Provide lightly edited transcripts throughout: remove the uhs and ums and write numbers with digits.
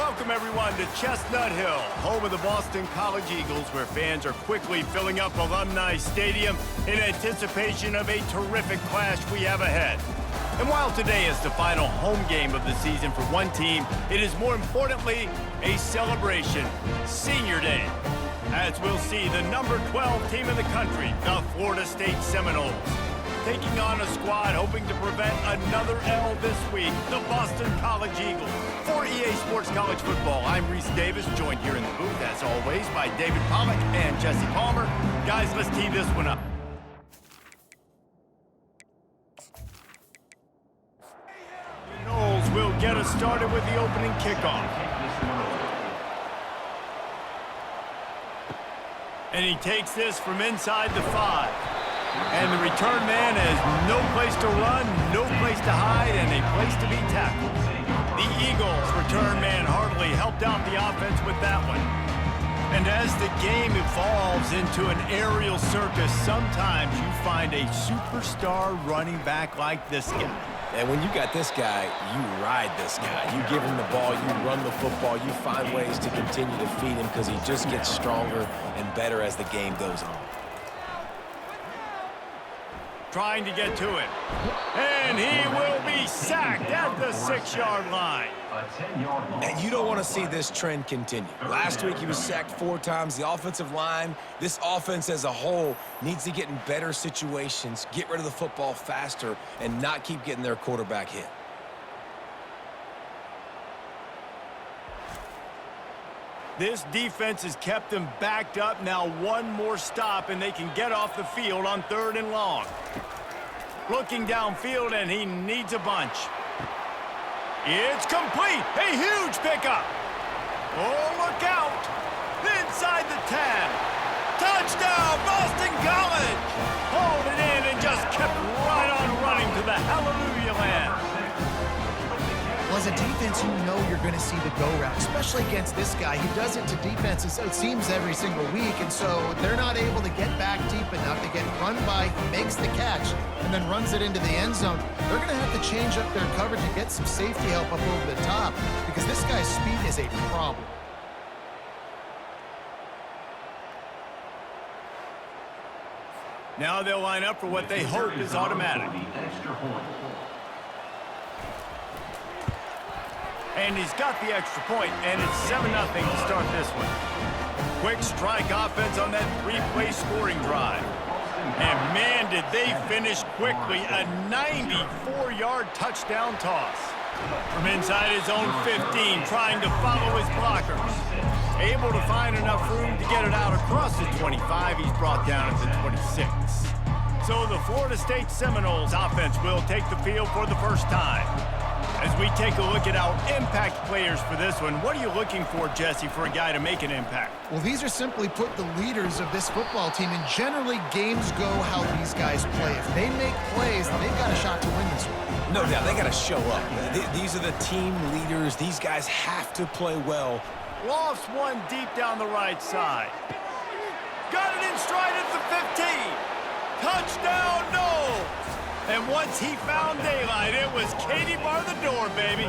Welcome, everyone, to Chestnut Hill, home of the Boston College Eagles, where fans are quickly filling up Alumni Stadium in anticipation of a terrific clash we have ahead. And while today is the final home game of the season for one team, it is more importantly a celebration, Senior Day, as we'll see the number 12 team in the country, the Florida State Seminoles, taking on a squad hoping to prevent another L this week, the Boston College Eagles. For EA Sports College Football, I'm Reese Davis, joined here in the booth, as always, by David Pollack and Jesse Palmer. Guys, let's tee this one up. Seminoles will get us started with the opening kickoff. And he takes this from inside the 5. And the return man has no place to run, no place to hide, and a place to be tackled. The Eagles' return man hardly helped out the offense with that one. And as the game evolves into an aerial circus, sometimes you find a superstar running back like this guy. And when you got this guy, you ride this guy. You give him the ball, you run the football, you find ways to continue to feed him because he just gets stronger and better as the game goes on. Trying to get to it. And he will be sacked at the 6-yard line. And you don't want to see this trend continue. Last week he was sacked 4 times. The offensive line, this offense as a whole, needs to get in better situations, get rid of the football faster, and not keep getting their quarterback hit. This defense has kept them backed up. Now one more stop, and they can get off the field on 3rd and long. Looking downfield, and he needs a bunch. It's complete. A huge pickup. Oh, look out. Inside the 10. Touchdown, Boston College. Hauled it in and just kept right on running to the hallelujah land. Well, as a defense, you know you're going to see the go route, especially against this guy. He does it to defenses, it seems, every single week, and so they're not able to get back deep enough. They get run by, he makes the catch, and then runs it into the end zone. They're going to have to change up their coverage and get some safety help up over the top because this guy's speed is a problem. Now they'll line up for what they hope is automatic. And he's got the extra point, and it's 7-0 to start this one. Quick strike offense on that 3-play scoring drive. And man, did they finish quickly. A 94-yard touchdown toss. From inside his own 15, trying to follow his blockers. Able to find enough room to get it out across the 25. He's brought down at the 26. So the Florida State Seminoles offense will take the field for the first time. As we take a look at our impact players for this one, what are you looking for, Jesse, for a guy to make an impact? Well, these are simply put the leaders of this football team, and generally games go how these guys play. If they make plays, they've got a shot to win this one. No doubt, they got to show up. These are the team leaders. These guys have to play well. Lofts one deep down the right side. Got it in stride at the 15. Touchdown, no! And once he found daylight, it was Katie bar the door, baby.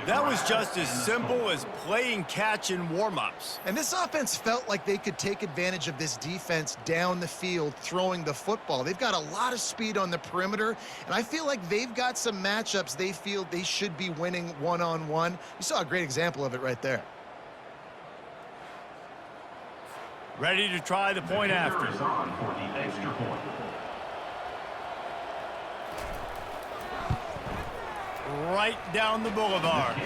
That was just as simple as playing catch in warm-ups. And this offense felt like they could take advantage of this defense down the field throwing the football. They've got a lot of speed on the perimeter, and I feel like they've got some matchups they feel they should be winning one-on-one. You saw a great example of it right there. Ready to try the point after. Right down the boulevard.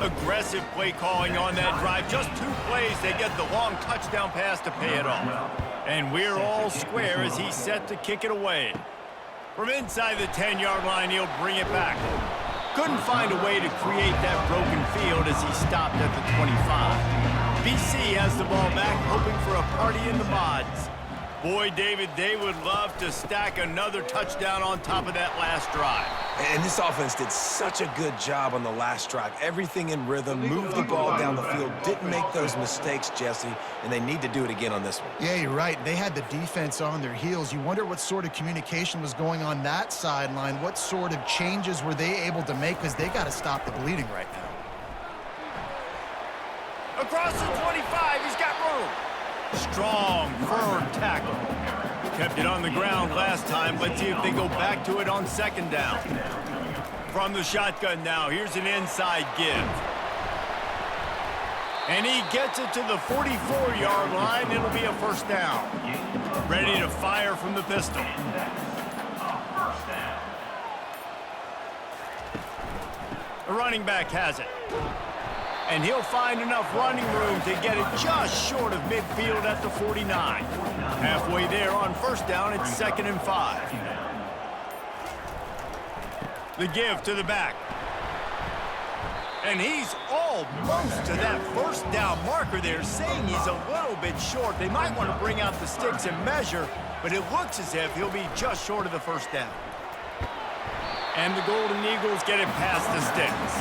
Aggressive play calling on that drive. Just 2 plays, they get the long touchdown pass to pay it off. And we're all square as he's set to kick it away. From inside the 10-yard line, he'll bring it back. Couldn't find a way to create that broken field as he stopped at the 25. BC has the ball back, hoping for a party in the mods. Boy, David, they would love to stack another touchdown on top of that last drive. And this offense did such a good job on the last drive. Everything in rhythm, moved the ball down the field, didn't make those mistakes, Jesse, and they need to do it again on this one. Yeah, you're right. They had the defense on their heels. You wonder what sort of communication was going on that sideline. What sort of changes were they able to make, because they got to stop the bleeding right now. Across the 25, he's got room. Strong, firm tackle. Kept it on the ground last time. Let's see if they go back to it on second down. From the shotgun now, here's an inside give. And he gets it to the 44-yard line. It'll be a first down. Ready to fire from the pistol. The running back has it. And he'll find enough running room to get it just short of midfield at the 49. Halfway there on first down, it's 2nd and 5. The give to the back. And he's almost to that first down marker there, saying he's a little bit short. They might want to bring out the sticks and measure, but it looks as if he'll be just short of the first down. And the Golden Eagles get it past the sticks.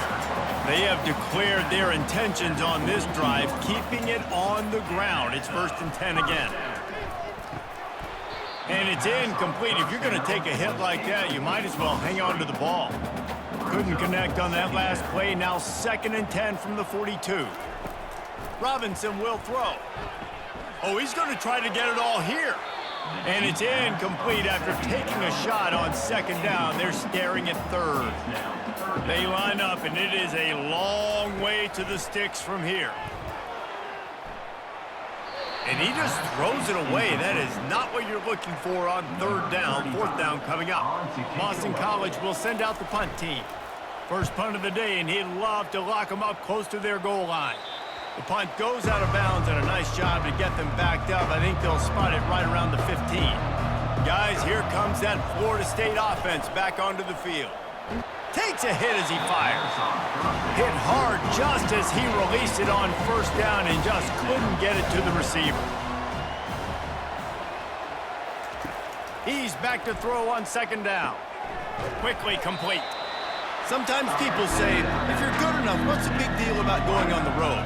They have declared their intentions on this drive, keeping it on the ground. It's 1st and 10 again. And it's incomplete. If you're going to take a hit like that, you might as well hang on to the ball. Couldn't connect on that last play. Now 2nd and 10 from the 42. Robinson will throw. Oh, he's going to try to get it all here. And it's incomplete after taking a shot on second down. They're staring at third. They line up, and it is a long way to the sticks from here. And he just throws it away. That is not what you're looking for on third down. Fourth down coming up. Boston College will send out the punt team. First punt of the day, and he'd love to lock them up close to their goal line. The punt goes out of bounds, and a nice job to get them backed up. I think they'll spot it right around the 15. Guys, here comes that Florida State offense back onto the field. Takes a hit as he fires. Hit hard just as he released it on first down and just couldn't get it to the receiver. He's back to throw on second down. Quickly complete. Sometimes people say, if you're good enough, what's the big deal about going on the road?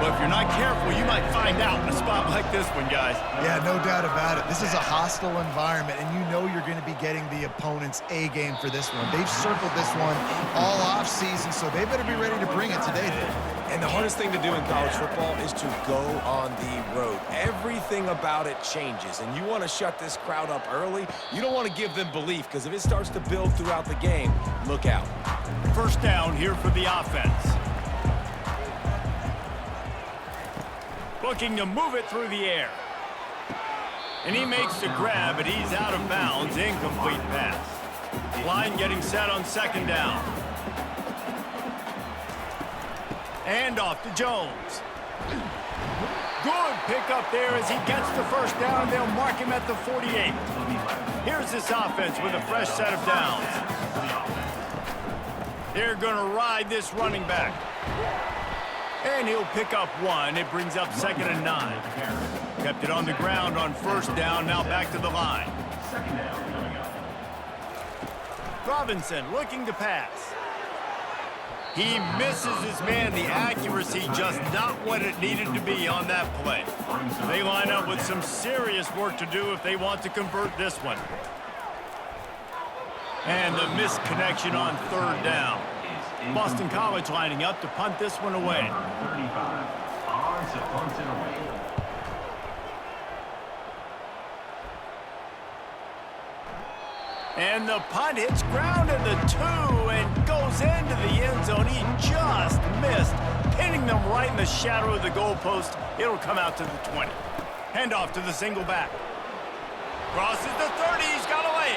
Well, if you're not careful, you might find out in a spot like this one, guys. Yeah, no doubt about it. This is a hostile environment, and you know you're going to be getting the opponent's A game for this one. They've circled this one all offseason, so they better be ready to bring it today. And the hardest thing to do in college football is to go on the road. Everything about it changes, and you want to shut this crowd up early. You don't want to give them belief, because if it starts to build throughout the game, look out. First down here for the offense. Looking to move it through the air. And he makes the grab, but he's out of bounds. Incomplete pass. Line getting set on second down. And off to Jones. Good pickup there as he gets the first down. They'll mark him at the 48. Here's this offense with a fresh set of downs. They're going to ride this running back. And he'll pick up one. It brings up 2nd and 9. Kept it on the ground on first down. Now back to the line. Robinson looking to pass. He misses his man. The accuracy just not what it needed to be on that play. They line up with some serious work to do if they want to convert this one. And the missed connection on third down. Boston College lining up to punt this one away. And the punt hits ground at the 2 and goes into the end zone. He just missed, pinning them right in the shadow of the goalpost. It'll come out to the 20. Handoff to the single back. Crosses the 30. He's got away.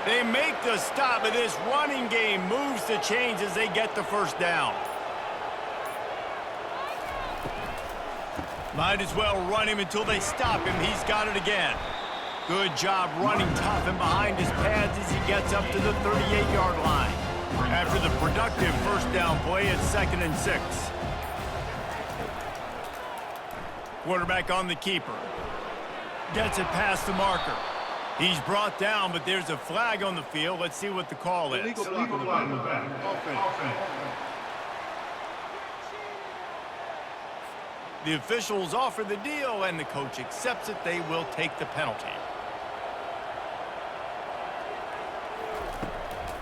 They make the stop, but this running game moves the chains as they get the first down. Might as well run him until they stop him. He's got it again. Good job running tough and behind his pads as he gets up to the 38-yard line. After the productive first down play, it's 2nd and 6. Quarterback on the keeper. Gets it past the marker. He's brought down, but there's a flag on the field. Let's see what the call is. Illegal flag in the back. Offense. The officials offer the deal, and the coach accepts it. They will take the penalty.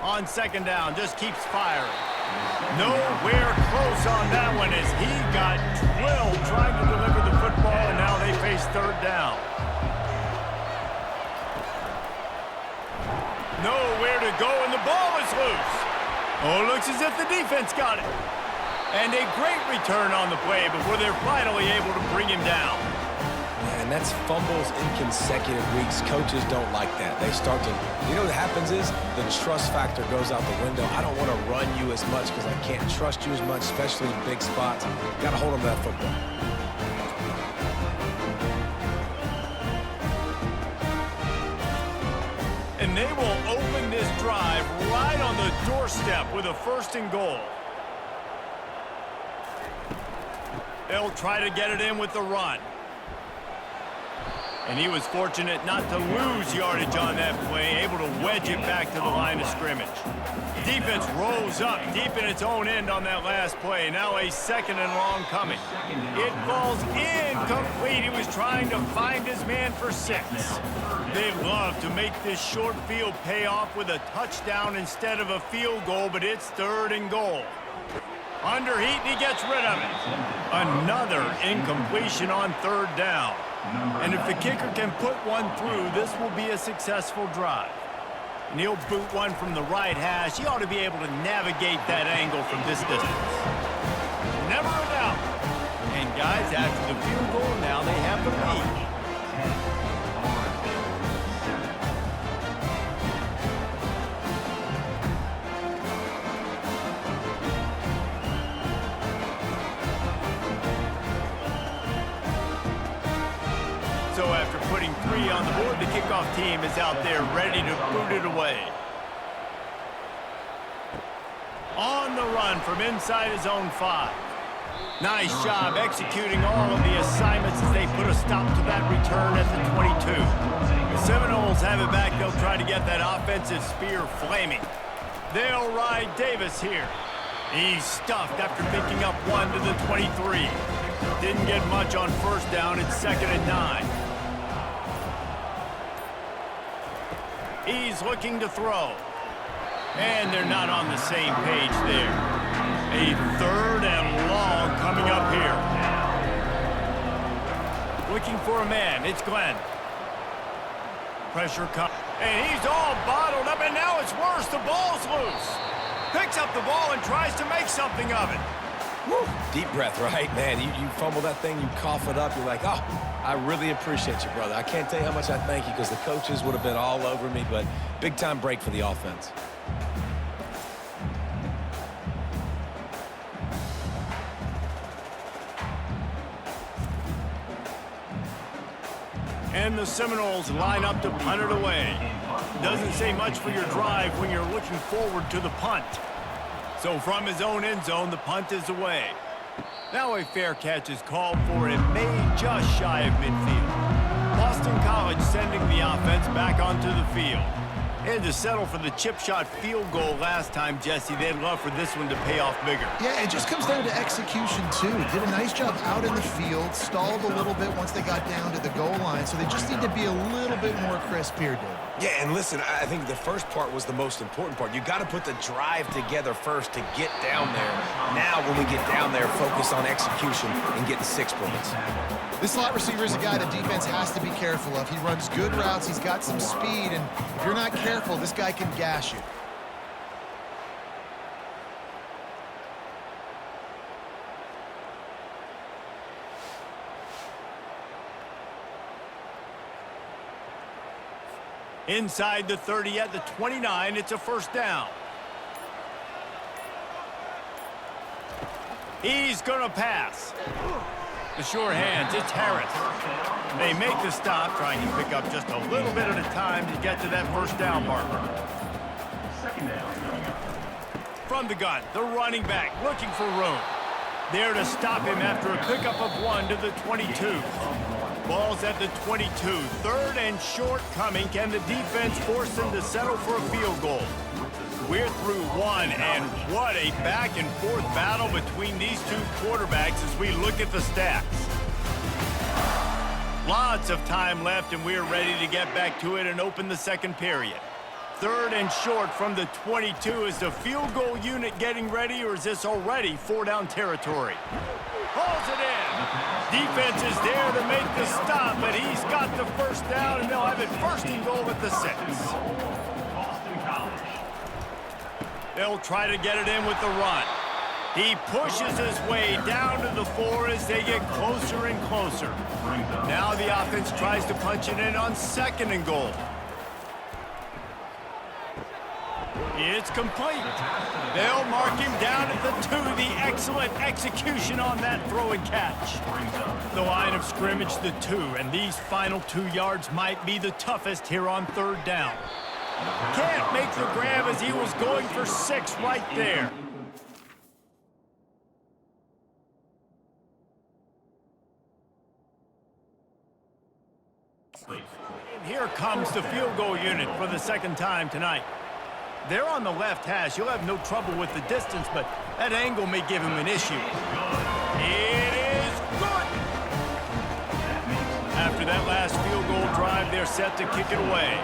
On second down, just keeps firing. Nowhere close on that one as he got drilled trying to deliver the football, and now they face third down. Nowhere to go, and the ball is loose. Oh, it looks as if the defense got it. And a great return on the play before they're finally able to bring him down. And that's fumbles in consecutive weeks. Coaches don't like that. They start to, you know what happens is the trust factor goes out the window. I don't want to run you as much because I can't trust you as much, especially in big spots. Got to hold on to that football. And they will open this drive right on the doorstep with a 1st and goal. They'll try to get it in with the run. And he was fortunate not to lose yardage on that play, able to wedge it back to the line of scrimmage. Defense rolls up deep in its own end on that last play. Now a 2nd and long coming. It falls incomplete. He was trying to find his man for 6. They love to make this short field pay off with a touchdown instead of a field goal, but it's 3rd and goal. Under heat, and he gets rid of it. Another incompletion on 3rd down. And if the kicker can put one through, this will be a successful drive. And he'll boot one from the right hash. He ought to be able to navigate that angle from this distance. Never a doubt. And guys, after the field goal, now they have the lead. So after putting 3 on the board, the kickoff team is out there ready to boot it away. On the run from inside his own 5. Nice job executing all of the assignments as they put a stop to that return at the 22. The Seminoles have it back. They'll try to get that offensive spear flaming. They'll ride Davis here. He's stuffed after picking up 1 to the 23. Didn't get much on 1st down. It's 2nd and 9. He's looking to throw. And they're not on the same page there. A 3rd and long coming up here. Looking for a man. It's Glenn. Pressure comes. And he's all bottled up, and now it's worse. The ball's loose. Picks up the ball and tries to make something of it. Woo. Deep breath, right? Man, you fumble that thing, you cough it up, you're like, oh, I really appreciate you, brother. I can't tell you how much I thank you because the coaches would have been all over me, but big-time break for the offense. And the Seminoles line up to punt it away. Doesn't say much for your drive when you're looking forward to the punt. So from his own end zone, the punt is away. Now a fair catch is called for and made just shy of midfield. Boston College sending the offense back onto the field. And to settle for the chip shot field goal last time, Jesse, they'd love for this one to pay off bigger. Yeah, it just comes down to execution, too. Did a nice job out in the field, stalled a little bit once they got down to the goal line, so they just need to be a little bit more crisp here, David. Yeah, and listen, I think the first part was the most important part. You got to put the drive together first to get down there. Now, when we get down there, focus on execution and getting 6 points. This slot receiver is a guy the defense has to be careful of. He runs good routes, he's got some speed, and if you're not careful, this guy can gash you. Inside the 30 at the 29, it's a 1st down. He's gonna pass. The sure hands, it's Harris. They make the stop, trying to pick up just a little bit at a time to get to that 1st down marker. From the gun, the running back looking for room. There to stop him after a pickup of 1 to the 22. Ball's at the 22. 3rd and short coming. Can the defense force them to settle for a field goal? We're through 1, and what a back-and-forth battle between these two quarterbacks as we look at the stats. Lots of time left, and we're ready to get back to it and open the 2nd period. 3rd and short from the 22. Is the field goal unit getting ready, or is this already 4-down territory? Hauls it in. Defense is there to make the stop, but he's got the first down, and they'll have it 1st and goal at the 6. They'll try to get it in with the run. He pushes his way down to the 4 as they get closer and closer. Now the offense tries to punch it in on 2nd and goal. It's complete. They'll mark him down at the 2. The excellent execution on that throw and catch. The line of scrimmage, the 2, and these final 2 yards might be the toughest here on 3rd down. Can't make the grab as he was going for 6 right there. And here comes the field goal unit for the 2nd time tonight. They're on the left hash. You'll have no trouble with the distance, but that angle may give him an issue. It is good! After that last field goal drive, they're set to kick it away.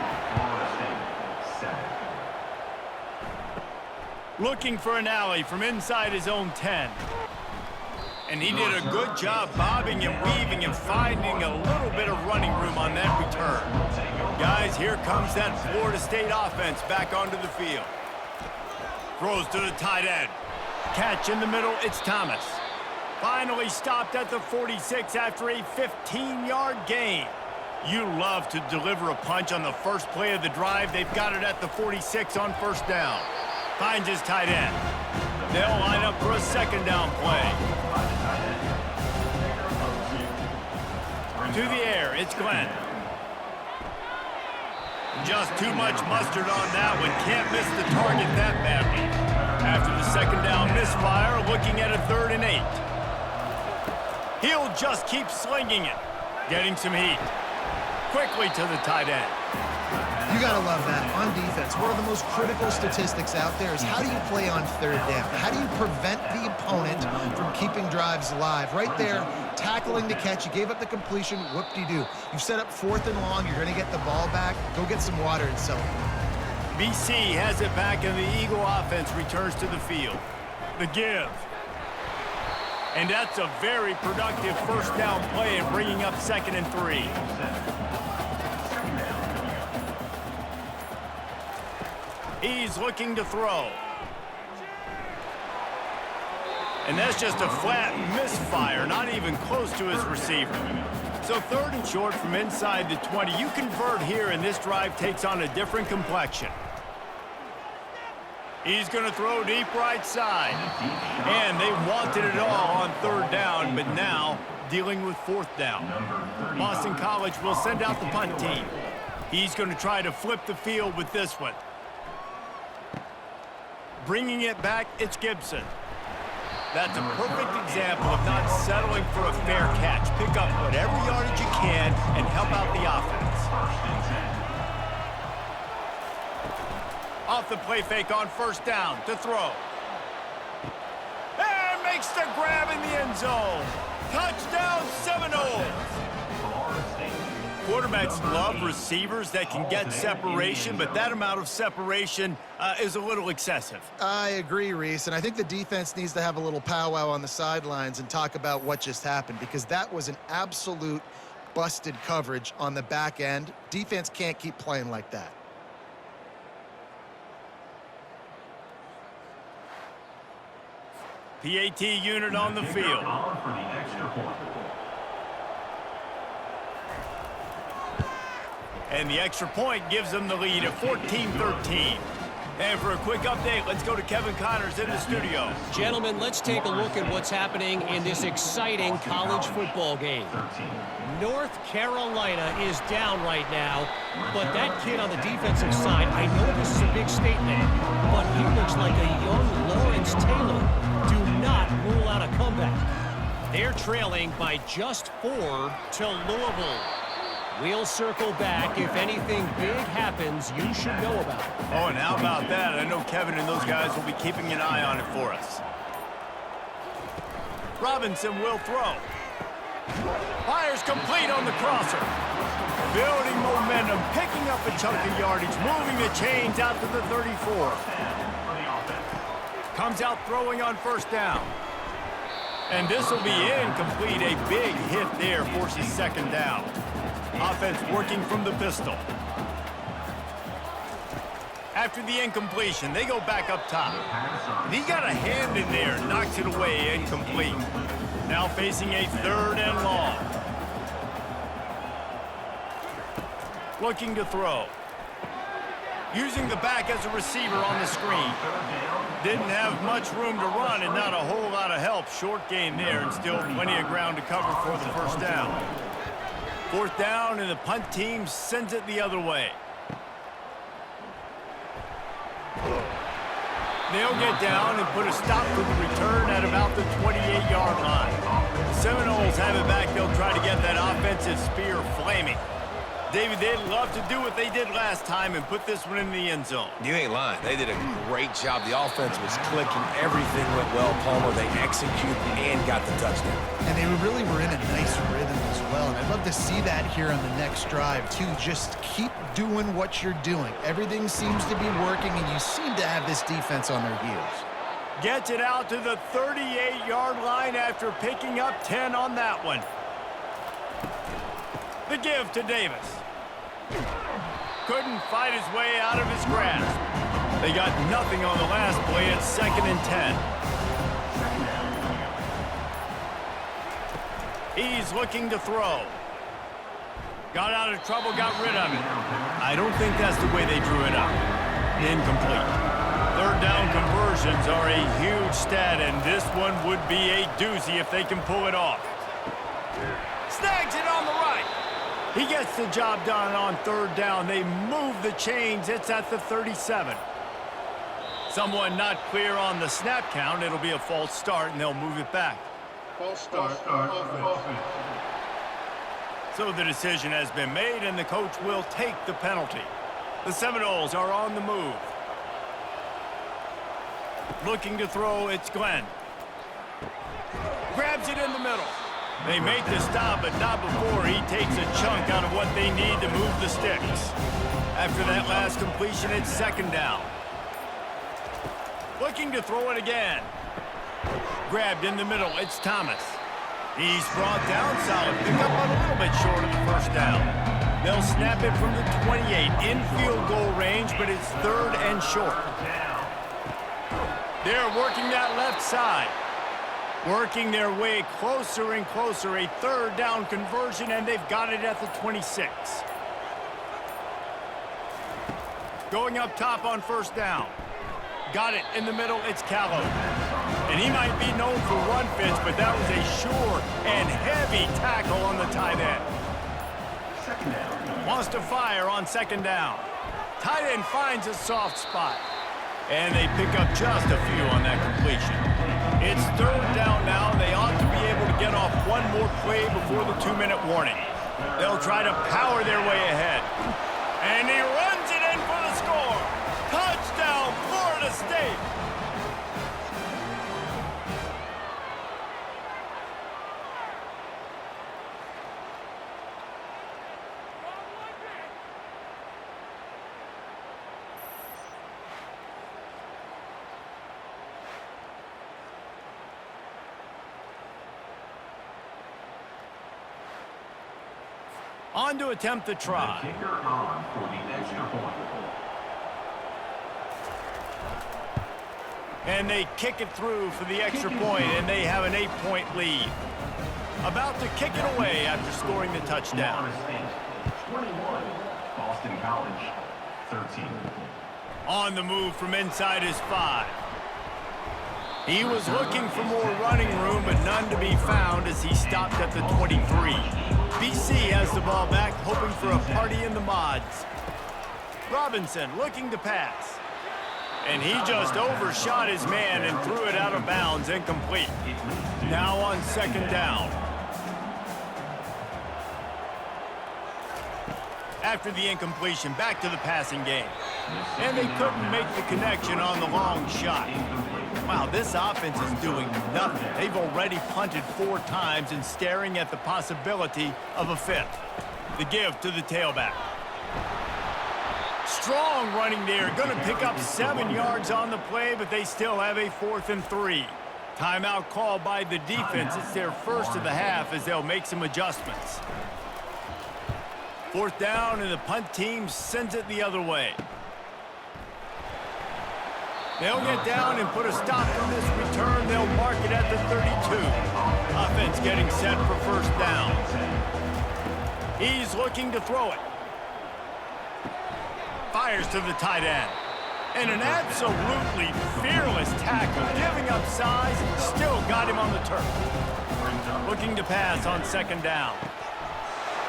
Looking for an alley from inside his own 10. And he did a good job bobbing and weaving and finding a little bit of running room on that return. Guys, here comes that Florida State offense back onto the field. Throws to the tight end. Catch in the middle, it's Thomas. Finally stopped at the 46 after a 15-yard gain. You love to deliver a punch on the first play of the drive. They've got it at the 46 on 1st down. Finds his tight end. They'll line up for a 2nd down play. To the air, it's Glenn. Just too much mustard on that one. Can't miss the target that badly. After the 2nd down misfire, looking at a 3rd and 8. He'll just keep slinging it. Getting some heat. Quickly to the tight end. You got to love that. On defense, one of the most critical statistics out there is how do you play on 3rd down? How do you prevent the opponent from keeping drives alive? Right there, tackling the catch. You gave up the completion. Whoop-de-doo. You've set up 4th and long. You're going to get the ball back. Go get some water and celebrate. BC has it back, and the Eagle offense returns to the field. The give. And that's a very productive 1st down play and bringing up 2nd and 3. He's looking to throw. And that's just a flat misfire, not even close to his receiver. So 3rd and short from inside the 20. You convert here, and this drive takes on a different complexion. He's going to throw deep right side. And they wanted it all on 3rd down, but now dealing with 4th down. Boston College will send out the punt team. He's going to try to flip the field with this one. Bringing it back, it's Gibson. That's a perfect example of not settling for a fair catch. Pick up whatever yardage you can and help out the offense. Off the play fake on 1st down to throw. And makes the grab in the end zone. Touchdown, Seminoles! Quarterbacks love receivers that can get separation, but that amount of separation is a little excessive. I agree, Reese, and I think the defense needs to have a little powwow on the sidelines and talk about what just happened, because that was an absolute busted coverage on the back end. Defense can't keep playing like that. PAT unit on the field. And the extra point gives them the lead at 14-13. And for a quick update, let's go to Kevin Connors in the studio. Gentlemen, let's take a look at what's happening in this exciting college football game. North Carolina is down right now, but that kid on the defensive side, I know this is a big statement, but he looks like a young Lawrence Taylor. Do not rule out a comeback. They're trailing by just 4 to Louisville. We'll circle back. If anything big happens, you should know about it. Oh, and how about that? I know Kevin and those guys will be keeping an eye on it for us. Robinson will throw. Fires complete on the crosser. building momentum, picking up a chunk of yardage, moving the chains out to the 34. Comes out throwing on first down. And this will be incomplete. A big hit there forces second down. Offense working from the pistol. After the incompletion, they go back up top. And he got a hand in there, knocks it away, incomplete. Now facing a 3rd and long. Looking to throw. Using the back as a receiver on the screen. Didn't have much room to run and not a whole lot of help. Short gain there and still plenty of ground to cover for the first down. 4th down and the punt team sends it the other way. They'll get down and put a stop to the return at about the 28-yard line. The Seminoles have it back. They'll try to get that offensive spear flaming. David, they'd love to do what they did last time and put this one in the end zone. You ain't lying. They did a great job. The offense was clicking. Everything went well, Palmer. They executed and got the touchdown. And they really were in a nice rhythm as well. And I'd love to see that here on the next drive, too. Just keep doing what you're doing. Everything seems to be working, and you seem to have this defense on their heels. Gets it out to the 38-yard line after picking up 10 on that one. The give to Davis. Couldn't fight his way out of his grasp. They got nothing on the last play. It's 2nd and 10. He's looking to throw. Got out of trouble, got rid of it. I don't think that's the way they drew it up. Incomplete. 3rd down conversions are a huge stat, and this one would be a doozy if they can pull it off. Snags it on the right. He gets the job done on 3rd down. They move the chains. It's at the 37. Someone not clear on the snap count. It'll be a false start, and they'll move it back. False start. Offense. So the decision has been made, and the coach will take the penalty. The Seminoles are on the move. Looking to throw, it's Glenn. Grabs it in the middle. They make the stop, but not before he takes a chunk out of what they need to move the sticks. After that last completion, it's 2nd down. Looking to throw it again. Grabbed in the middle, it's Thomas. He's brought down solid. Pick up a little bit short of the first down. They'll snap it from the 28 in field goal range, but it's 3rd and short. They're working that left side. Working their way closer and closer. A 3rd down conversion, and they've got it at the 26. Going up top on first down. Got it in the middle, it's Callow. And he might be known for run fits, but that was a sure and heavy tackle on the tight end. Wants to fire on 2nd down. Tight end finds a soft spot. And they pick up just a few on that completion. It's 3rd down now. They ought to be able to get off one more play before the 2-minute warning. They'll try to power their way ahead. And he runs it in for the score. Touchdown, Florida State. On to attempt the try. The kicker on for the extra point. And they kick it through for the extra point, and they have an 8-point lead. About to kick it away after scoring the touchdown. 21, Boston College, 13. On the move from inside his 5. He was looking for more running room, but none to be found as he stopped at the 23. BC has the ball back, hoping for a party in the mods. Robinson looking to pass. And he just overshot his man and threw it out of bounds, incomplete. Now on 2nd down. After the incompletion, back to the passing game. And they couldn't make the connection on the long shot. Wow, this offense is doing nothing. They've already punted 4 times and staring at the possibility of a 5th. The give to the tailback. Strong running there. Going to pick up 7 yards on the play, but they still have a 4th and 3. Timeout called by the defense. It's their first of the half as they'll make some adjustments. 4th down, and the punt team sends it the other way. They'll get down and put a stop on this return. They'll mark it at the 32. Offense getting set for 1st down. He's looking to throw it. Fires to the tight end. And an absolutely fearless tackle, giving up size, still got him on the turf. Looking to pass on 2nd down.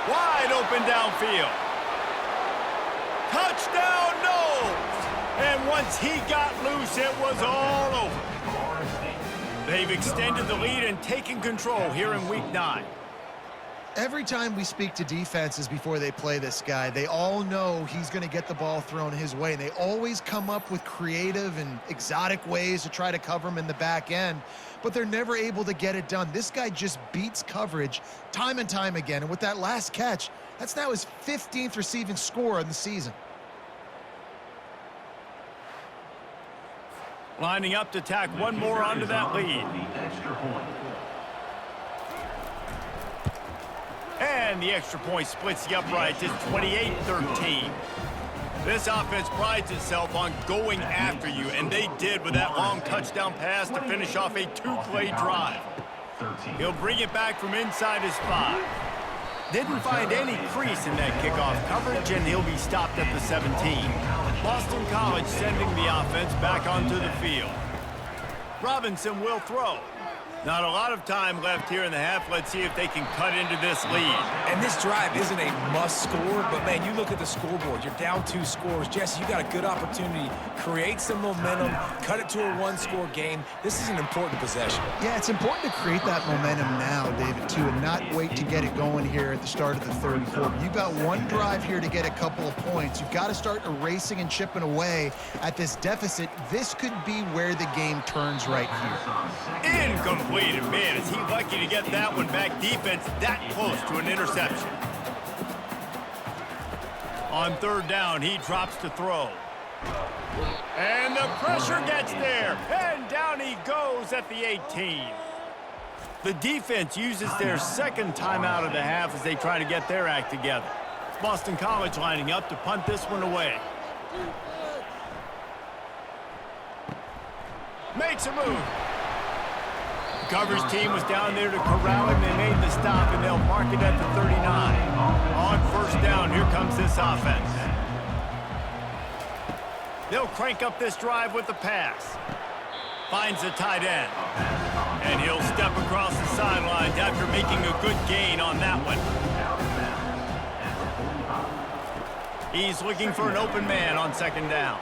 Wide open downfield. Touchdown, Knowles! And once he got loose, it was all over. They've extended the lead and taken control here in Week 9. Every time we speak to defenses before they play this guy, they all know he's going to get the ball thrown his way. And they always come up with creative and exotic ways to try to cover him in the back end, but they're never able to get it done. This guy just beats coverage time and time again. And with that last catch, that's now his 15th receiving score in the season. Lining up to tack one more onto that lead. And the extra point splits the uprights. It's 28-13. This offense prides itself on going after you, and they did with that long touchdown pass to finish off a 2-play drive. He'll bring it back from inside his 5. Didn't find any crease in that kickoff coverage, and he'll be stopped at the 17. Boston College sending the offense back onto the field. Robinson will throw. Not a lot of time left here in the half. Let's see if they can cut into this lead. And this drive isn't a must score, but man, you look at the scoreboard. You're down 2 scores. Jesse, you got a good opportunity. Create some momentum. Cut it to a 1-score game. This is an important possession. Yeah, it's important to create that momentum now, David, too, and not wait to get it going here at the start of the 3rd quarter. You've got one drive here to get a couple of points. You've got to start erasing and chipping away at this deficit. This could be where the game turns right here. Incomplete. And man, is he lucky to get that one back. Defense that close to an interception. On 3rd down, he drops to throw. And the pressure gets there. And down he goes at the 18. The defense uses their 2nd timeout of the half as they try to get their act together. Boston College lining up to punt this one away. Makes a move. The coverage team was down there to corral him. They made the stop, and they'll mark it at the 39. On 1st down, here comes this offense. They'll crank up this drive with the pass. Finds the tight end. And he'll step across the sidelines after making a good gain on that one. He's looking for an open man on 2nd down.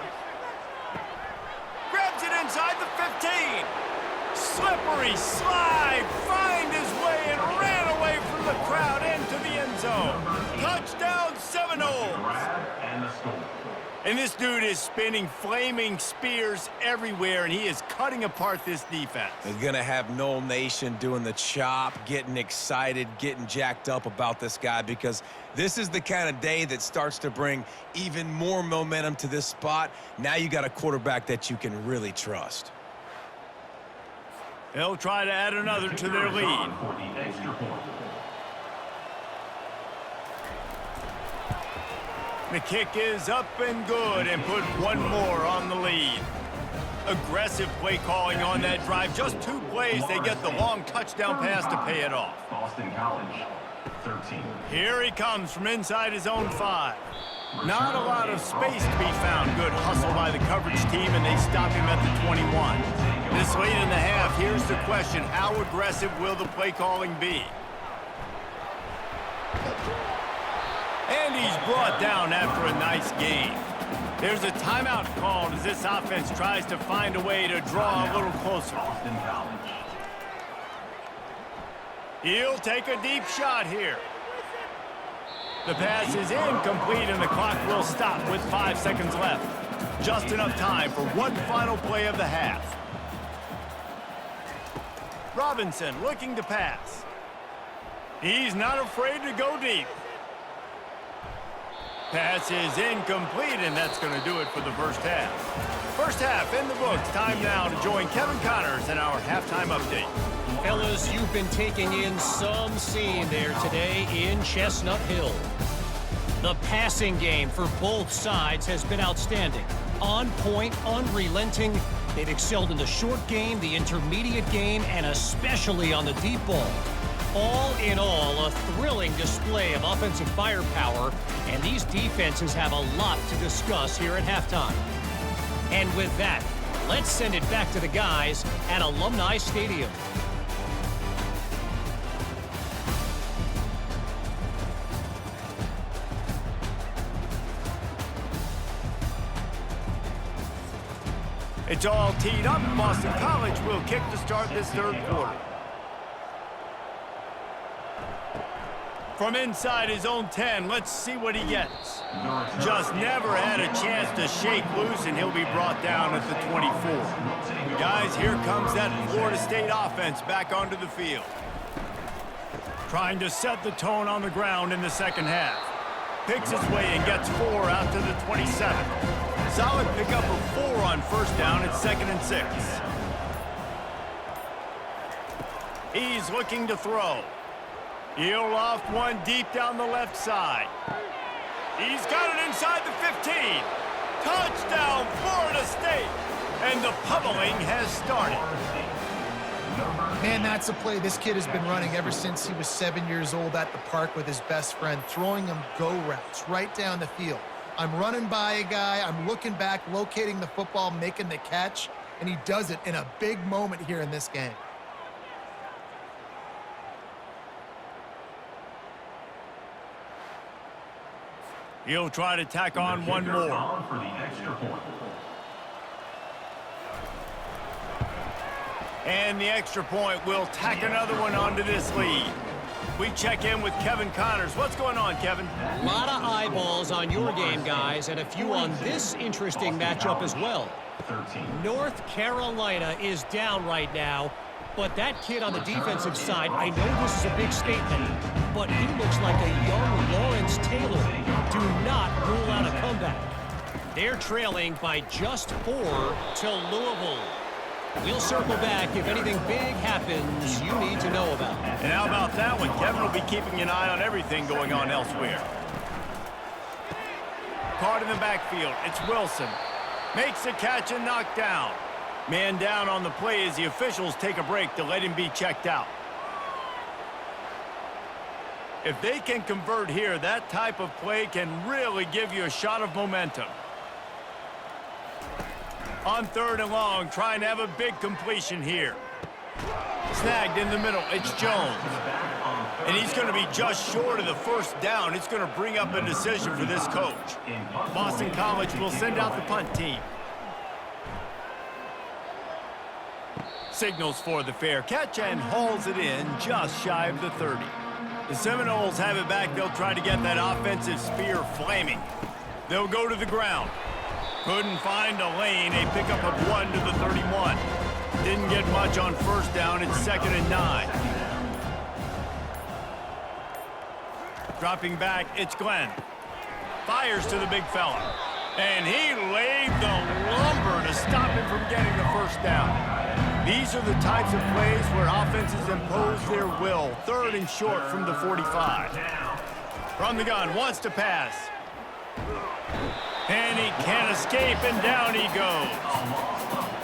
Grabs it inside the 15. Slippery slide, find his way and ran away from the crowd into the end zone. Touchdown, Seminoles. And this dude is spinning flaming spears everywhere, and he is cutting apart this defense. They're going to have Knoll Nation doing the chop, getting excited, getting jacked up about this guy, because this is the kind of day that starts to bring even more momentum to this spot. Now you got a quarterback that you can really trust. They'll try to add another to their lead. The kick is up and good, and put one more on the lead. Aggressive play calling on that drive. Just 2 plays, they get the long touchdown pass to pay it off. Boston College, 13. Here he comes from inside his own 5. Not a lot of space to be found. Good hustle by the coverage team, and they stop him at the 21. This late in the half, here's the question. How aggressive will the play calling be? And he's brought down after a nice gain. There's a timeout called as this offense tries to find a way to draw a little closer. Boston College. He'll take a deep shot here. The pass is incomplete, and the clock will stop with 5 seconds left. Just enough time for one final play of the half. Robinson looking to pass. He's not afraid to go deep. Pass is incomplete, and that's going to do it for the first half. First half in the books. Time now to join Kevin Connors in our halftime update. Fellas, you've been taking in some scene there today in Chestnut Hill. The passing game for both sides has been outstanding. On point, unrelenting. They've excelled in the short game, the intermediate game, and especially on the deep ball. All in all, a thrilling display of offensive firepower, and these defenses have a lot to discuss here at halftime. And with that, let's send it back to the guys at Alumni Stadium. It's all teed up. Boston College will kick to start this third quarter. From inside his own 10, let's see what he gets. Just never had a chance to shake loose, and he'll be brought down at the 24. Guys, here comes that Florida State offense back onto the field. Trying to set the tone on the ground in the second half. Picks his way and gets 4 out to the 27. Solid pickup of 4 on first down. It's 2nd and 6. He's looking to throw. He'll loft one deep down the left side. He's got it inside the 15. Touchdown, Florida State. And the pummeling has started. Man, that's a play this kid has been running ever since he was 7 years old at the park with his best friend, throwing him go routes right down the field. I'm running by a guy, I'm looking back, locating the football, making the catch, and he does it in a big moment here in this game. He'll try to tack on one more. For the extra point. And the extra point will tack another one onto this lead. We check in with Kevin Connors. What's going on, Kevin? A lot of eyeballs on your game, guys, and a few on this interesting matchup as well. North Carolina is down right now, but that kid on the defensive side, I know this is a big statement, but he looks like a young Lawrence Taylor. Do not rule out a comeback. They're trailing by just 4 to Louisville. We'll circle back if anything big happens you need to know about. And how about that one? Kevin will be keeping an eye on everything going on elsewhere. Caught in the backfield. It's Wilson. Makes the catch and knocked down. Man down on the play as the officials take a break to let him be checked out. If they can convert here, that type of play can really give you a shot of momentum. On 3rd and long, trying to have a big completion here. Snagged in the middle, it's Jones. And he's going to be just short of the first down. It's going to bring up a decision for this coach. Boston College will send out the punt team. Signals for the fair catch and hauls it in just shy of the 30. The Seminoles have it back. They'll try to get that offensive spear flaming. They'll go to the ground. Couldn't find a lane. A pickup of 1 to the 31. Didn't get much on first down. It's 2nd and 9. Dropping back, it's Glenn. Fires to the big fella. And he laid the lumber to stop him from getting the first down. These are the types of plays where offenses impose their will. 3rd and short from the 45. From the gun, wants to pass. And he can't escape, and down he goes.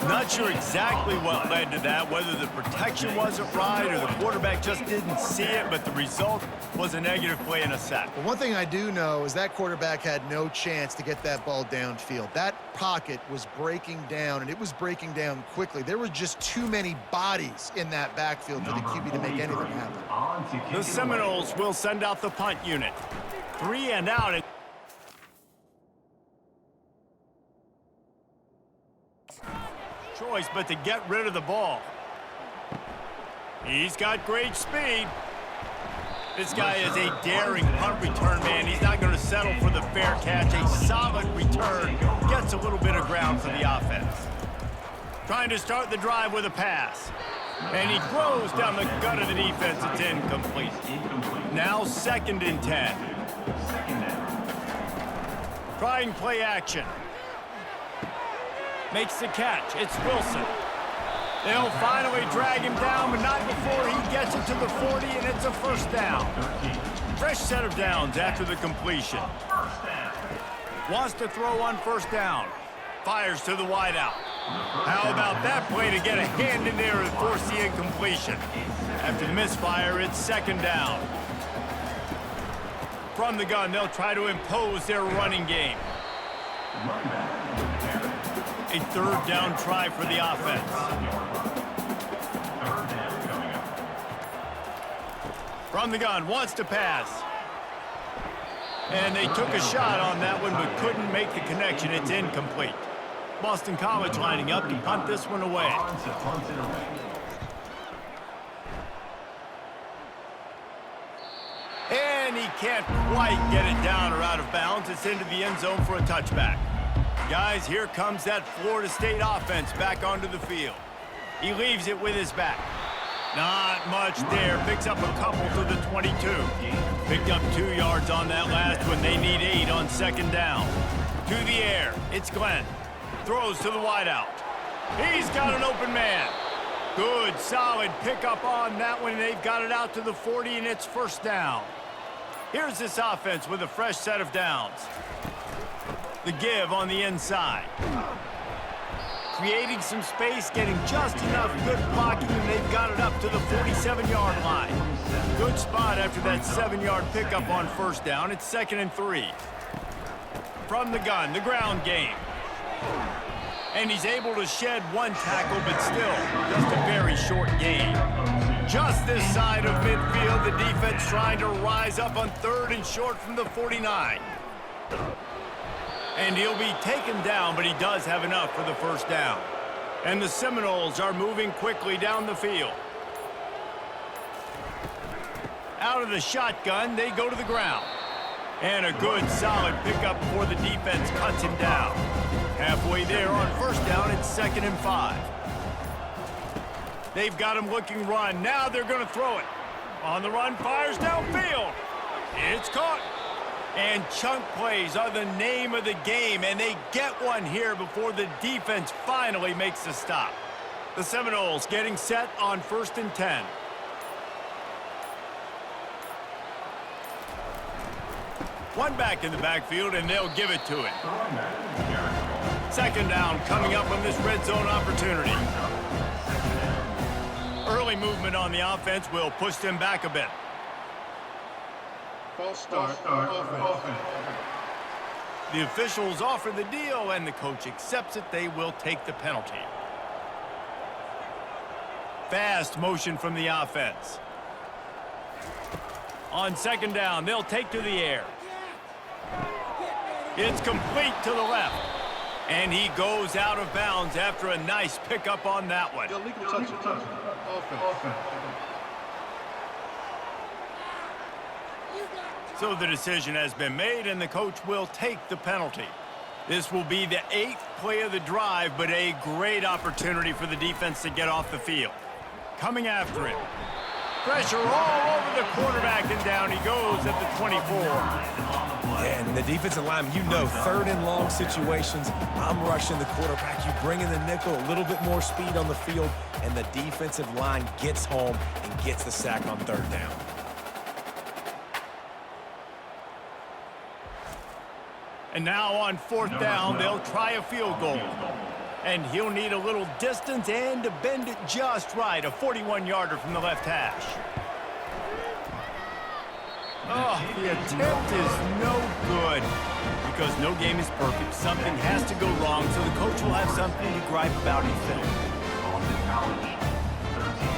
Not sure exactly what led to that, whether the protection wasn't right or the quarterback just didn't see it, but the result was a negative play and a sack. But one thing I do know is that quarterback had no chance to get that ball downfield. That pocket was breaking down, and it was breaking down quickly. There were just too many bodies in that backfield for the QB to make anything happen. The Seminoles will send out the punt unit. 3 and out. Choice but to get rid of the ball. He's got great speed. This guy is a daring punt return man. He's not going to settle for the fair catch. A solid return. Gets a little bit of ground for the offense. Trying to start the drive with a pass. And he throws down the gut of the defense. It's incomplete. Now 2nd and 10. Trying play action. Makes the catch. It's Wilson. They'll finally drag him down, but not before he gets it to the 40, and it's a first down. Fresh set of downs after the completion. Wants to throw on first down. Fires to the wideout. How about that play to get a hand in there and force the incompletion? After the misfire, it's second down. From the gun, they'll try to impose their running game. A third down try for the offense. From the gun, wants to pass. And they took a shot on that one, but couldn't make the connection. It's incomplete. Boston College lining up to punt this one away. And he can't quite get it down or out of bounds. It's into the end zone for a touchback. Guys, here comes that Florida State offense back onto the field. He leaves it with his back. Not much there. Picks up a couple to the 22. Picked up 2 yards on that last one. They need 8 on second down. To the air. It's Glenn. Throws to the wideout. He's got an open man. Good, solid pickup on that one. They've got it out to the 40, and it's first down. Here's this offense with a fresh set of downs. The give on the inside. Creating some space, getting just enough good blocking, and they've got it up to the 47-yard line. Good spot after that 7-yard pickup on first down. It's 2nd and 3. From the gun, the ground game. And he's able to shed 1 tackle, but still just a very short gain. Just this side of midfield, the defense trying to rise up on 3rd and short from the 49. And he'll be taken down, but he does have enough for the first down. And the Seminoles are moving quickly down the field. Out of the shotgun, they go to the ground. And a good, solid pickup before the defense cuts him down. Halfway there on first down, it's 2nd and 5. They've got him looking run. Now they're going to throw it. On the run, fires downfield. It's caught. And chunk plays are the name of the game, and they get one here before the defense finally makes the stop. The Seminoles getting set on 1st and 10. One back in the backfield, and they'll give it to him. Second down coming up on this red zone opportunity. Early movement on the offense will push them back a bit. False start, offense. The officials offer the deal, and the coach accepts it. They will take the penalty. Fast motion from the offense. On second down, they'll take to the air. It's complete to the left. And he goes out of bounds after a nice pickup on that one. Illegal touch. Offense. So the decision has been made, and the coach will take the penalty. This will be the 8th play of the drive, but a great opportunity for the defense to get off the field. Coming after him. Pressure all over the quarterback, and down he goes at the 24. And the defensive lineman, you know, 3rd and long situations, I'm rushing the quarterback. You bring in the nickel, a little bit more speed on the field, and the defensive line gets home and gets the sack on 3rd down. And now on 4th down, they'll try a field goal. And he'll need a little distance and to bend it just right. A 41-yarder from the left hash. Oh, the attempt is no good. Because no game is perfect. Something has to go wrong, so the coach will have something to gripe about in film. Boston College, 13.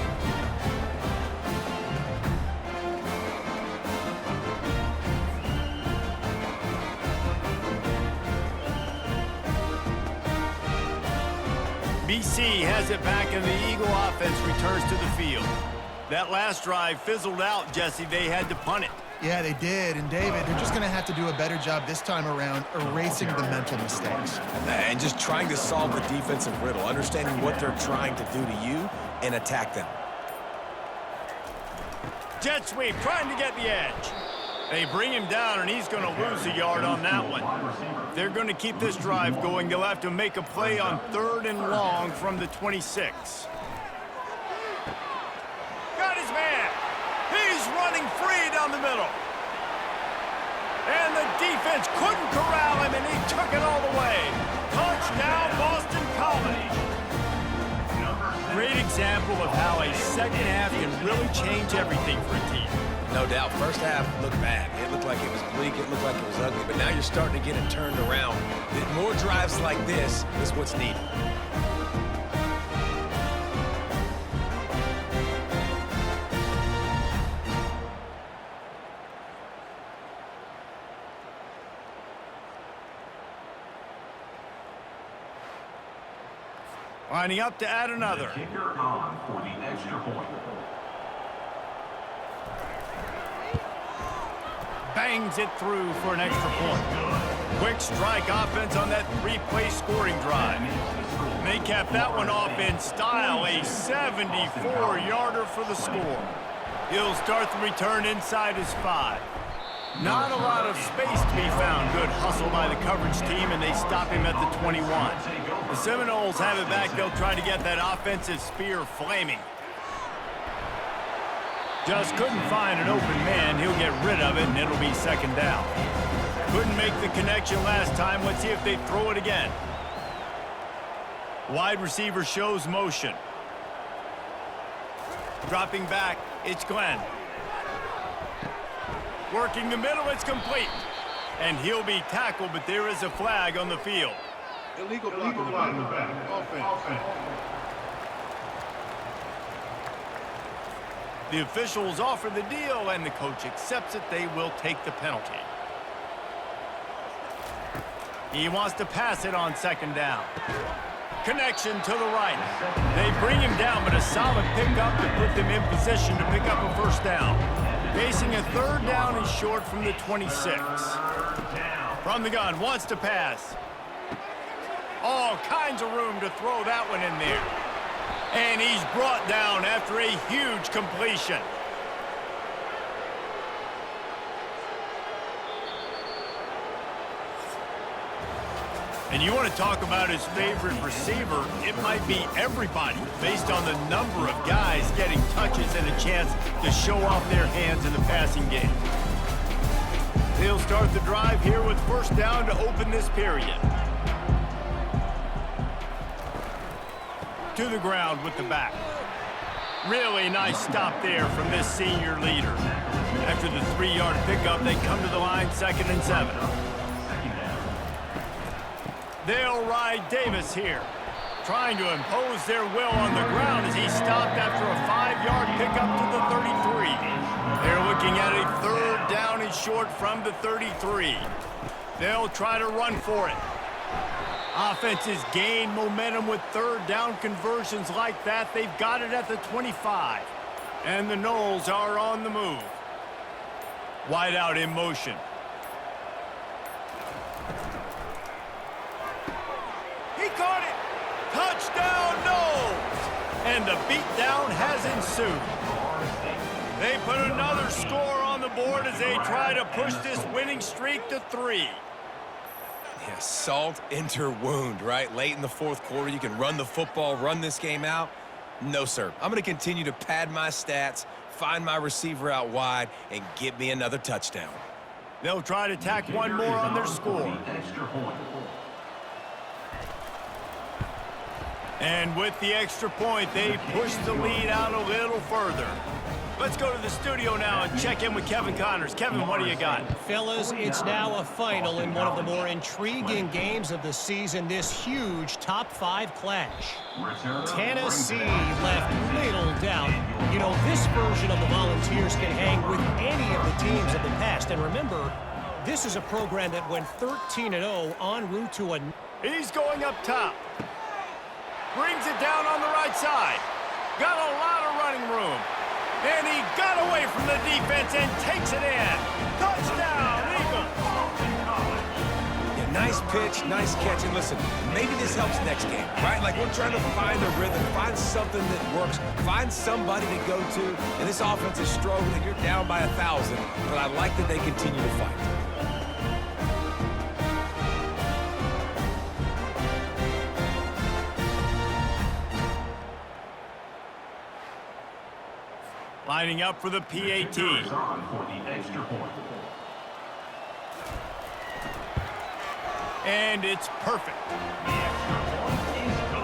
BC has it back, and the Eagle offense returns to the field. That last drive fizzled out, Jesse. They had to punt it. Yeah, they did. And, David, they're just going to have to do a better job this time around erasing the mental mistakes. And just trying to solve the defensive riddle, understanding what they're trying to do to you and attack them. Jet sweep, trying to get the edge. They bring him down, and he's going to lose a yard on that one. If they're going to keep this drive going, they'll have to make a play on 3rd and long from the 26. Got his man. He's running free down the middle. And the defense couldn't corral him, and he took it all the way. Touchdown, Boston College. Great example of how a second half can really change everything for a team. No doubt. First half looked bad. It looked like it was bleak. It looked like it was ugly. But now you're starting to get it turned around. More drives like this is what's needed. Lining up to add another. Kicker on for the extra point. Bangs it through for an extra point. Quick strike offense on that 3-play scoring drive. And they capped that one off in style, a 74-yarder for the score. He'll start the return inside his 5. Not a lot of space to be found. Good hustle by the coverage team, and they stop him at the 21. The Seminoles have it back. They'll try to get that offensive spear flaming. Just couldn't find an open man. He'll get rid of it, and it'll be 2nd down. Couldn't make the connection last time. Let's see if they throw it again. Wide receiver shows motion. Dropping back, it's Glenn. Working the middle, it's complete. And he'll be tackled, but there is a flag on the field. Illegal block in the back. Offense. The officials offer the deal, and the coach accepts it. They will take the penalty. He wants to pass it on 2nd down. Connection to the right. They bring him down, but a solid pickup to put them in position to pick up a 1st down. Facing a 3rd down and short from the 26. From the gun, wants to pass. All kinds of room to throw that one in there. And he's brought down after a huge completion. And you want to talk about his favorite receiver, it might be everybody based on the number of guys getting touches and a chance to show off their hands in the passing game. They'll start the drive here with 1st down to open this period. To the ground with the back. Really nice stop there from this senior leader. After the 3-yard pickup, they come to the line 2nd and 7. They'll ride Davis here, trying to impose their will on the ground as he stopped after a 5-yard pickup to the 33. They're looking at a 3rd down and short from the 33. They'll try to run for it. Offenses gain momentum with 3rd down conversions like that. They've got it at the 25. And the Noles are on the move. Wide out in motion. He caught it. Touchdown, Noles. And the beatdown has ensued. They put another score on the board as they try to push this winning streak to 3. Yeah, salt enter wound, right? Late in the 4th quarter, you can run the football, run this game out. No, sir. I'm going to continue to pad my stats, find my receiver out wide, and get me another touchdown. They'll try to tack one more on their score. And with the extra point, they push the lead out a little further. Let's go to the studio now and check in with Kevin Connors. Kevin, what do you got? Fellas, it's now a final in one of the more intriguing games of the season, this huge top 5 clash. Tennessee left little doubt. You know, this version of the Volunteers can hang with any of the teams of the past. And remember, this is a program that went 13-0 en route to a... He's going up top. Brings it down on the right side. Got a lot of running room. And he got away from the defense and takes it in. Touchdown, Eagles! Yeah, Nice pitch, nice catch. And listen, maybe this helps next game, right? Like we're trying to find a rhythm, find something that works, find somebody to go to. And this offense is struggling. You're down by 1,000, but I like that they continue to fight. Lining up for the PAT. On for the extra point. And it's perfect.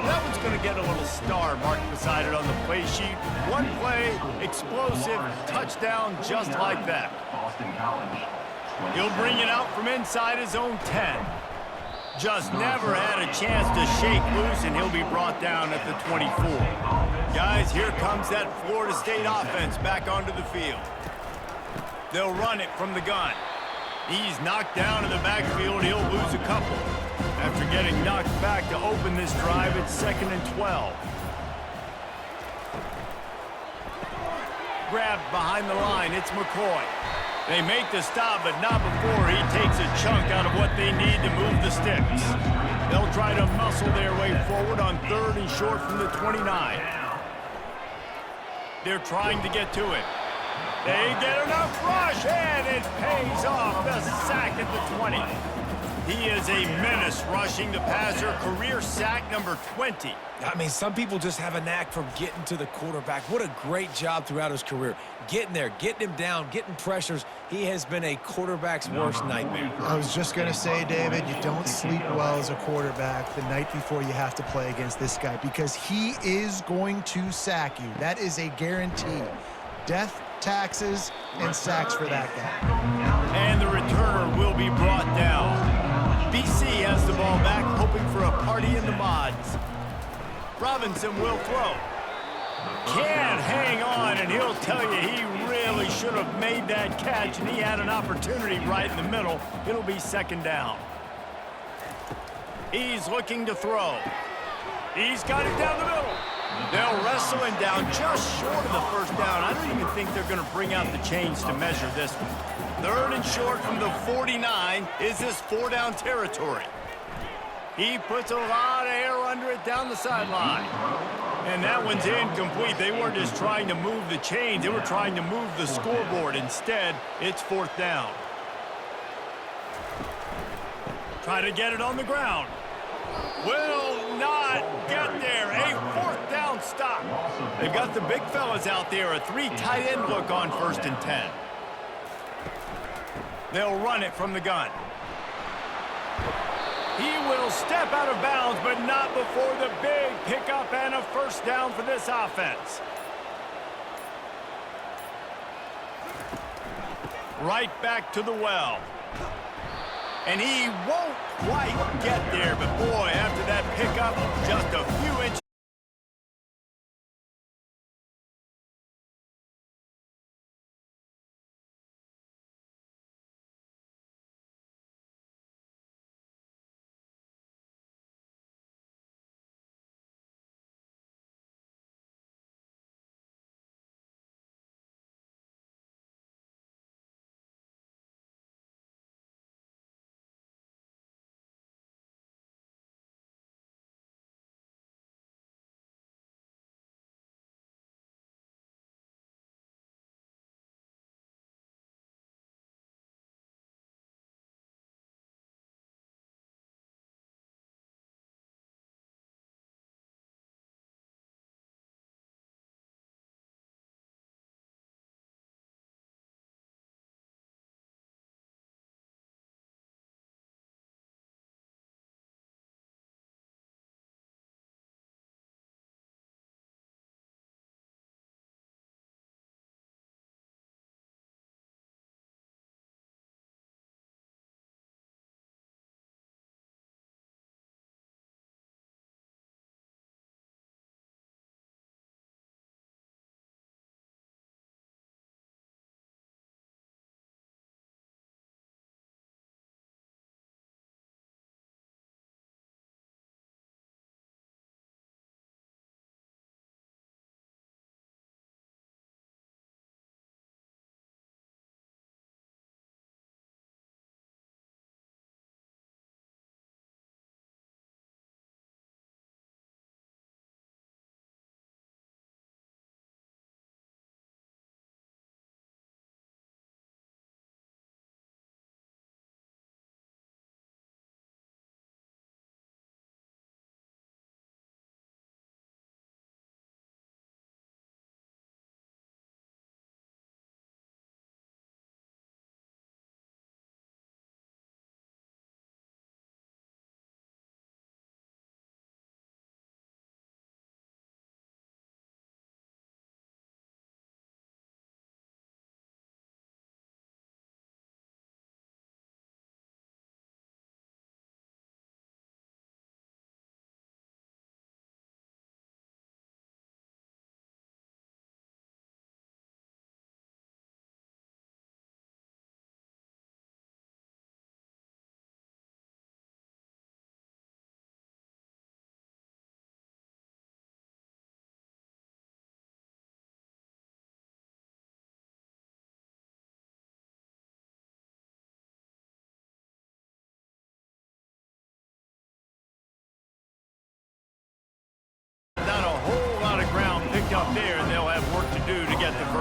That one's going to get a little star marked beside it on the play sheet. One play, explosive, touchdown just like that. Boston College. He'll bring it out from inside his own 10. Just never had a chance to shake loose, and he'll be brought down at the 24. Guys, here comes that Florida State offense back onto the field. They'll run it from the gun. He's knocked down in the backfield. He'll lose a couple. After getting knocked back to open this drive, it's 2nd and 12. Grabbed behind the line, it's McCoy. They make the stop, but not before he takes a chunk out of what they need to move the sticks. They'll try to muscle their way forward on 3rd and short from the 29. They're trying to get to it. They get enough rush, and it pays off. The sack at the 20. He is a menace rushing the passer. Career sack number 20. I mean, some people just have a knack for getting to the quarterback. What a great job throughout his career. Getting there, getting him down, getting pressures. He has been a quarterback's worst nightmare. I was just going to say, David, you don't sleep well as a quarterback the night before you have to play against this guy because he is going to sack you. That is a guarantee. Death, taxes, and sacks for that guy. And the returner will be brought down. BC has the ball back, hoping for a party in the mods. Robinson will throw. Can't hang on, and he'll tell you he really should have made that catch, and he had an opportunity right in the middle. It'll be 2nd down. He's looking to throw. He's got it down the middle. They'll wrestle him down just short of the 1st down. I don't even think they're going to bring out the chains to measure this one. 3rd and short from the 49 is this 4-down territory. He puts a lot of air under it down the sideline. And that one's incomplete. They weren't just trying to move the chains. They were trying to move the scoreboard. Instead, it's 4th down. Try to get it on the ground. Will not get there. A 4th down stop. They've got the big fellas out there. A 3 tight end look on 1st and 10. They'll run it from the gun. He will step out of bounds, but not before the big pickup and a 1st down for this offense. Right back to the well. And he won't quite get there, but boy, after that pickup, just a few inches.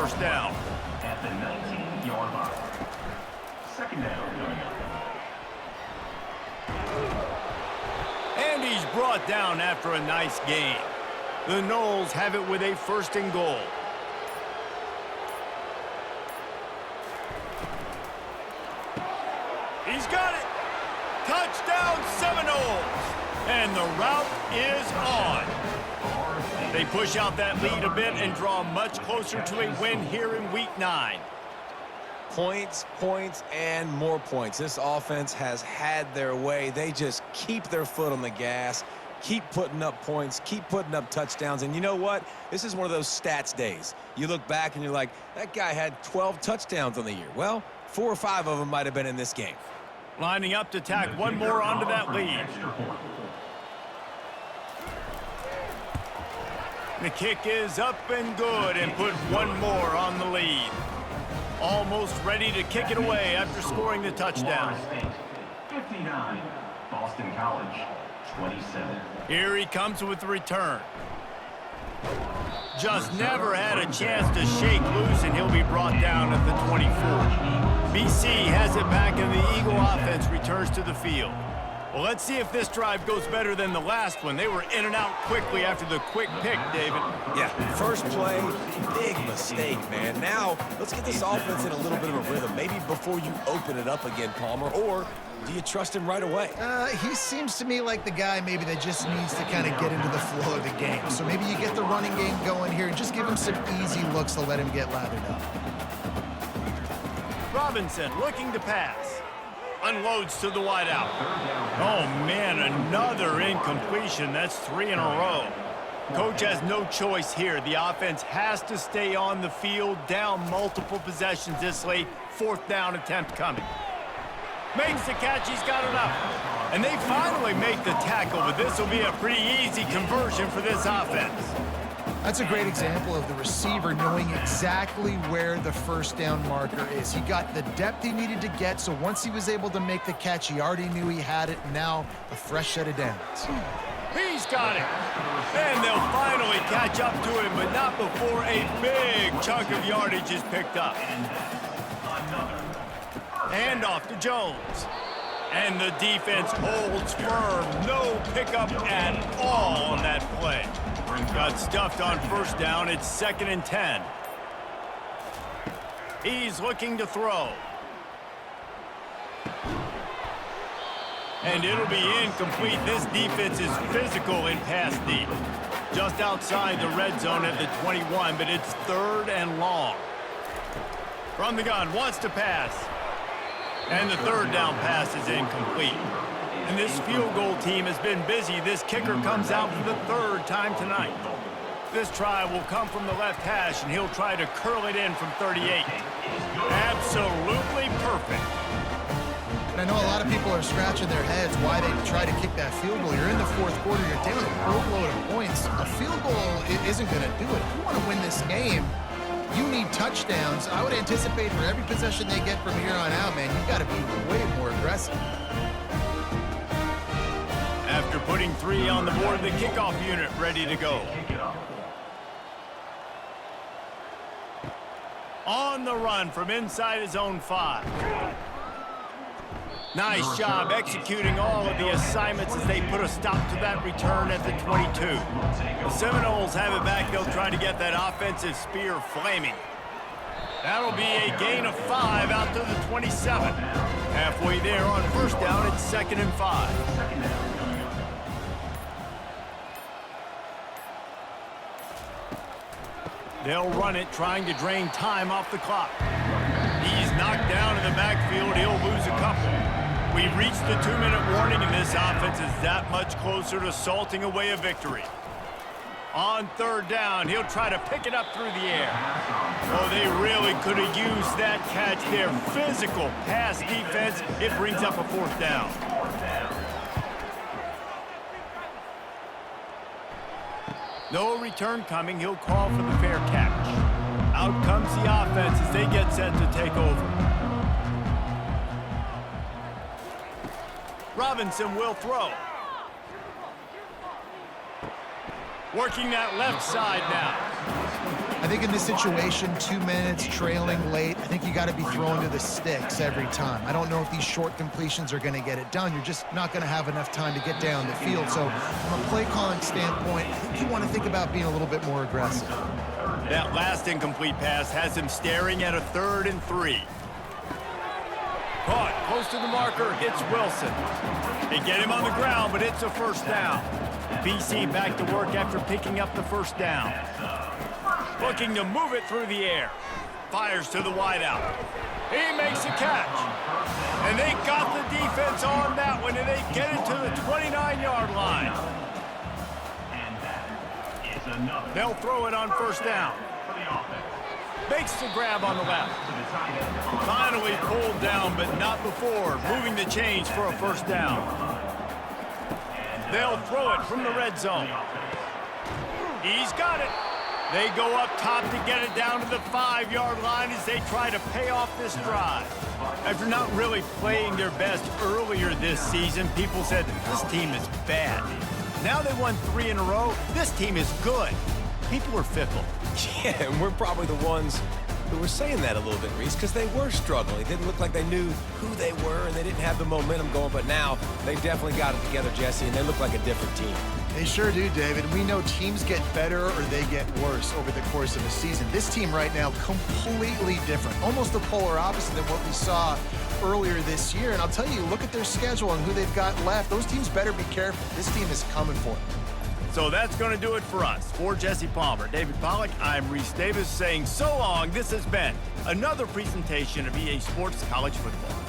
first down. At the 19-yard line. Second down coming up. And he's brought down after a nice gain. The Noles have it with a first and goal. He's got it. Touchdown Seminoles. And the route is on. They push out that lead a bit and draw much closer to a win here in Week 9. Points, points, and more points. This offense has had their way. They just keep their foot on the gas, keep putting up points, keep putting up touchdowns. And you know what? This is one of those stats days. You look back and you're like, that guy had 12 touchdowns on the year. Well, 4 or 5 of them might have been in this game. Lining up to tack one more onto that lead. The kick is up and good and put one more on the lead. Almost ready to kick it away after scoring the touchdown. 59, Boston College, 27. Here he comes with the return. Just never had a chance to shake loose, and he'll be brought down at the 24. BC has it back, and the Eagle offense returns to the field. Well, let's see if this drive goes better than the last one. They were in and out quickly after the quick pick, David. Yeah, first play, big mistake, man. Now, let's get this offense in a little bit of a rhythm. Maybe before you open it up again, Palmer, or do you trust him right away? He seems to me like the guy maybe that just needs to kind of get into the flow of the game. So maybe you get the running game going here and just give him some easy looks to let him get lathered up. Robinson looking to pass. Unloads to the wideout. Oh, man, another incompletion. That's 3 in a row. Coach has no choice here. The offense has to stay on the field, down multiple possessions this late. 4th down attempt coming. Makes the catch. He's got it up. And they finally make the tackle, but this will be a pretty easy conversion for this offense. That's a great example of the receiver knowing exactly where the first down marker is. He got the depth he needed to get, so once he was able to make the catch, he already knew he had it, and now a fresh set of downs. He's got it. And they'll finally catch up to him, but not before a big chunk of yardage is picked up. Hand off to Jones. And the defense holds firm. No pickup at all on that play. Got stuffed on first down. It's 2nd and 10. He's looking to throw. And it'll be incomplete. This defense is physical in pass deep. Just outside the red zone at the 21, but it's 3rd and long. From the gun, wants to pass. And the 3rd down pass is incomplete. And this field goal team has been busy. This kicker comes out for the 3rd time tonight. This try will come from the left hash, and he'll try to curl it in from 38. Absolutely perfect. And I know a lot of people are scratching their heads why they try to kick that field goal. You're in the 4th quarter. You're down a boatload of points. A field goal isn't going to do it. If you want to win this game, you need touchdowns. I would anticipate for every possession they get from here on out, man, you've got to be way more aggressive. After putting 3 on the board, the kickoff unit ready to go. On the run from inside his own 5. Nice job executing all of the assignments as they put a stop to that return at the 22. The Seminoles have it back. They'll try to get that offensive spear flaming. That'll be a gain of 5 out to the 27. Halfway there on first down, it's 2nd and 5. They'll run it, trying to drain time off the clock. He's knocked down in the backfield. He'll lose a couple. We've reached the 2-minute warning, and this offense is that much closer to salting away a victory. On 3rd down, he'll try to pick it up through the air. Oh, they really could have used that catch there. Physical pass defense. It brings up a 4th down. No return coming. He'll call for the fair catch. Out comes the offense as they get set to take over. Robinson will throw. Working that left side now. I think in this situation, 2 minutes, trailing late, I think you got to be thrown to the sticks every time. I don't know if these short completions are going to get it done. You're just not going to have enough time to get down the field. So from a play calling standpoint, I think you want to think about being a little bit more aggressive. That last incomplete pass has him staring at a 3rd and 3. Caught close to the marker. It's Wilson. They get him on the ground, but it's a first down. BC back to work after picking up the first down. Looking to move it through the air. Fires to the wideout. He makes a catch. And they got the defense on that one, and they get it to the 29-yard line. They'll throw it on first down. Makes the grab on the left. Finally pulled down, but not before. Moving the chains for a first down. They'll throw it from the red zone. He's got it. They go up top to get it down to the 5-yard line as they try to pay off this drive. After not really playing their best earlier this season, people said this team is bad. Now they won 3 in a row. This team is good. People were fickle. Yeah, and we're probably the ones who were saying that a little bit, Reese, because they were struggling. It didn't look like they knew who they were, and they didn't have the momentum going. But now they definitely got it together, Jesse, and they look like a different team. They sure do, David. We know teams get better or they get worse over the course of a season. This team right now, completely different. Almost the polar opposite than what we saw earlier this year. And I'll tell you, look at their schedule and who they've got left. Those teams better be careful. This team is coming for it. So that's going to do it for us. For Jesse Palmer, David Pollack, I'm Reese Davis saying so long. This has been another presentation of EA Sports College Football.